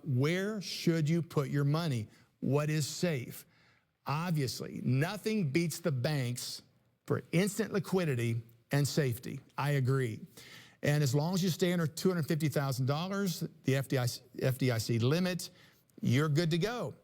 where should you put your money? What is safe? Obviously, nothing beats the banks for instant liquidity and safety. I agree. And as long as you stay under $250,000, the FDIC limit, you're good to go.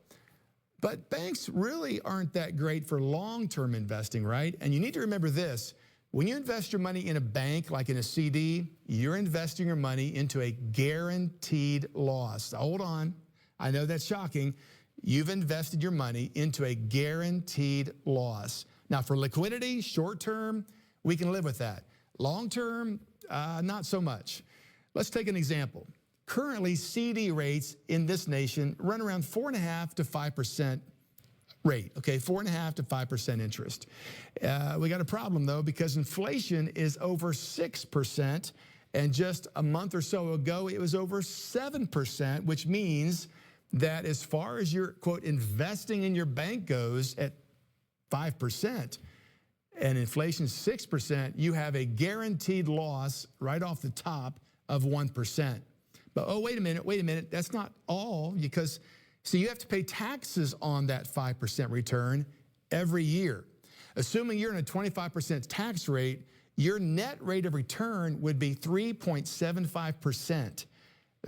But banks really aren't that great for long-term investing, right? And you need to remember this. When you invest your money in a bank, like in a CD, you're investing your money into a guaranteed loss. Hold on. I know that's shocking. You've invested your money into a guaranteed loss. Now, for liquidity, short-term, we can live with that. Long-term, not so much. Let's take an example. Currently, CD rates in this nation run around 4.5% to 5% rate, okay, 4.5% to 5% interest. We got a problem though, because inflation is over 6%, and just a month or so ago, it was over 7%, which means that as far as your, quote, investing in your bank goes at 5%, and inflation is 6%, you have a guaranteed loss right off the top of 1%. But oh, wait a minute, that's not all, because so you have to pay taxes on that 5% return every year. Assuming you're in a 25% tax rate, your net rate of return would be 3.75%.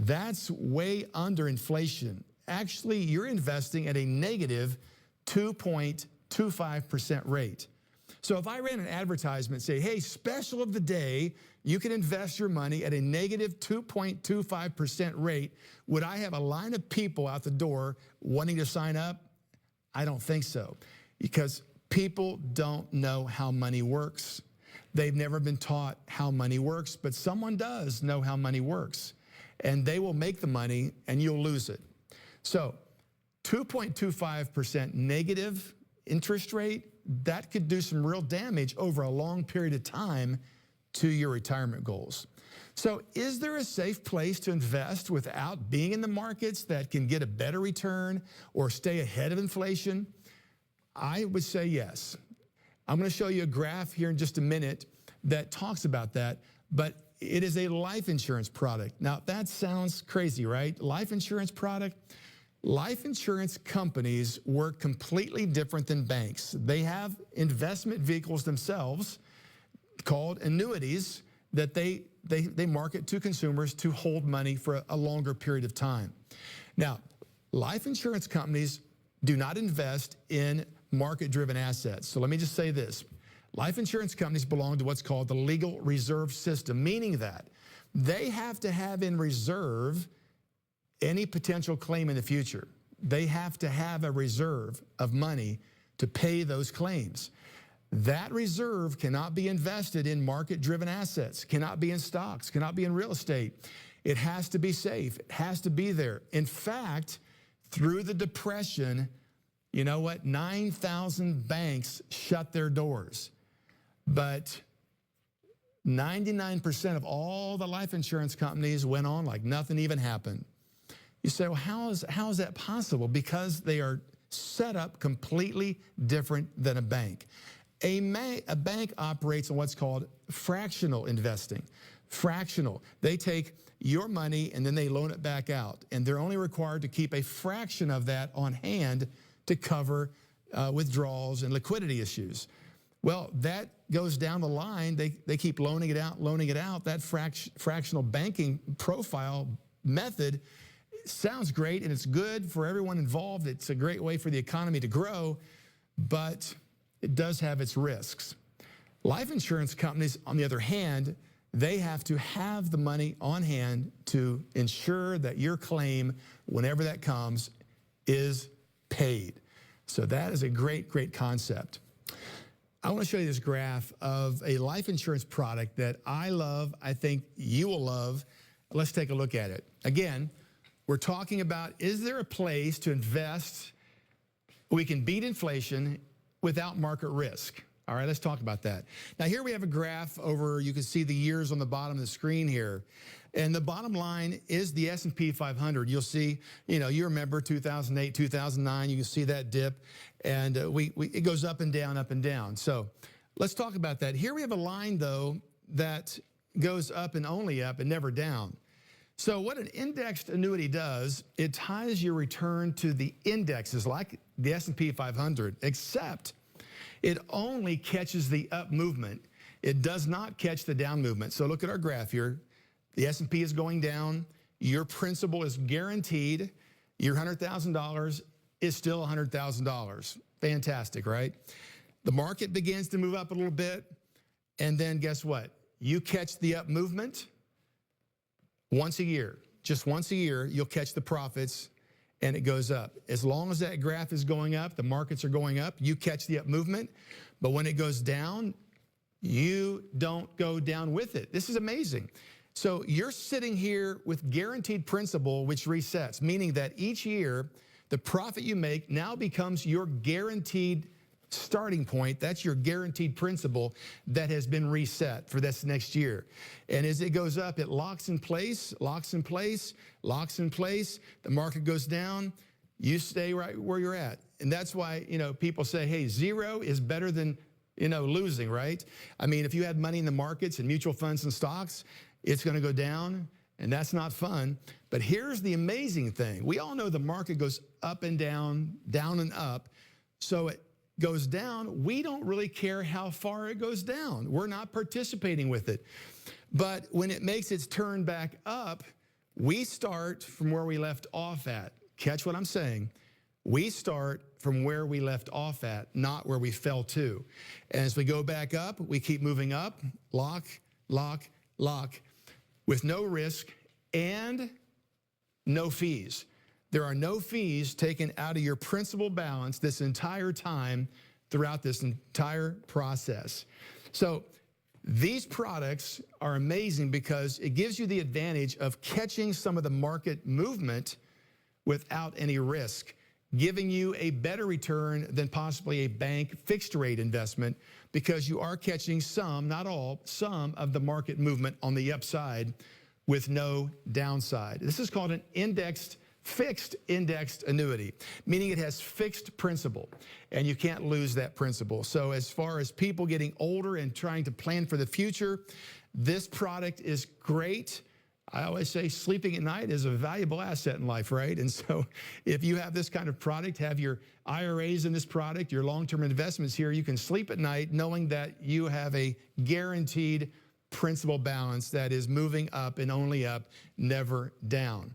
That's way under inflation. Actually, you're investing at a negative 2.25% rate. So if I ran an advertisement, say, hey, special of the day, you can invest your money at a negative 2.25% rate, would I have a line of people out the door wanting to sign up? I don't think so, because people don't know how money works. They've never been taught how money works, but someone does know how money works, and they will make the money and you'll lose it. So 2.25% negative interest rate, that could do some real damage over a long period of time to your retirement goals. So is there a safe place to invest without being in the markets that can get a better return or stay ahead of inflation? I would say yes. I'm going to show you a graph here in just a minute that talks about that, but it is a life insurance product. Now that sounds crazy, right? Life insurance product. Life insurance companies work completely different than banks. They have investment vehicles themselves called annuities that they market to consumers to hold money for a longer period of time. Now, life insurance companies do not invest in market-driven assets. So let me just say this. Life insurance companies belong to what's called the legal reserve system, meaning that they have to have in reserve any potential claim in the future. They have to have a reserve of money to pay those claims. That reserve cannot be invested in market-driven assets, cannot be in stocks, cannot be in real estate. It has to be safe. It has to be there. In fact, through the Depression, you know what? 9,000 banks shut their doors. But 99% of all the life insurance companies went on like nothing even happened. You say, well, how is that possible? Because they are set up completely different than a bank. A bank operates on what's called fractional investing. Fractional. They take your money and then they loan it back out. And they're only required to keep a fraction of that on hand to cover withdrawals and liquidity issues. Well, that goes down the line. They keep loaning it out. That fractional banking profile method sounds great and it's good for everyone involved. It's a great way for the economy to grow, but it does have its risks. Life insurance companies, on the other hand, they have to have the money on hand to ensure that your claim, whenever that comes, is paid. So that is a great, great concept. I want to show you this graph of a life insurance product that I love. I think you will love. Let's take a look at it. Again, we're talking about, is there a place to invest we can beat inflation without market risk? All right, let's talk about that. Now here we have a graph over, you can see the years on the bottom of the screen here. And the bottom line is the S&P 500. You'll see, you remember 2008, 2009, you can see that dip. And it goes up and down, up and down. So let's talk about that. Here we have a line, though, that goes up and only up and never down. So what an indexed annuity does, it ties your return to the indexes like the S&P 500, except it only catches the up movement. It does not catch the down movement. So look at our graph here. The S&P is going down. Your principal is guaranteed. Your $100,000 is still $100,000. Fantastic, right? The market begins to move up a little bit, and then guess what? You catch the up movement once a year. Just once a year, you'll catch the profits, and it goes up. As long as that graph is going up, the markets are going up, you catch the up movement. But when it goes down, you don't go down with it. This is amazing. So you're sitting here with guaranteed principal, which resets, meaning that each year, the profit you make now becomes your guaranteed starting point. That's your guaranteed principal that has been reset for this next year. And as it goes up, it locks in place, locks in place, locks in place. The market goes down, you stay right where you're at. And that's why, people say, hey, zero is better than, losing, right? I mean, if you had money in the markets and mutual funds and stocks, it's going to go down, and that's not fun. But here's the amazing thing. We all know the market goes up and down and up. So it goes down. We don't really care how far it goes down. We're not participating with it. But when it makes its turn back up, we start from where we left off at. Catch what I'm saying? We start from where we left off at, not where we fell to. And as we go back up, we keep moving up, lock, lock, lock, with no risk and no fees. There are no fees taken out of your principal balance this entire time throughout this entire process. So these products are amazing because it gives you the advantage of catching some of the market movement without any risk, giving you a better return than possibly a bank fixed rate investment because you are catching some, not all, some of the market movement on the upside with no downside. This is called an fixed indexed annuity, meaning it has fixed principal and you can't lose that principal. So as far as people getting older and trying to plan for the future, this product is great. I always say sleeping at night is a valuable asset in life, right? And so if you have this kind of product, have your IRAs in this product, your long-term investments here, you can sleep at night knowing that you have a guaranteed principal balance that is moving up and only up, never down.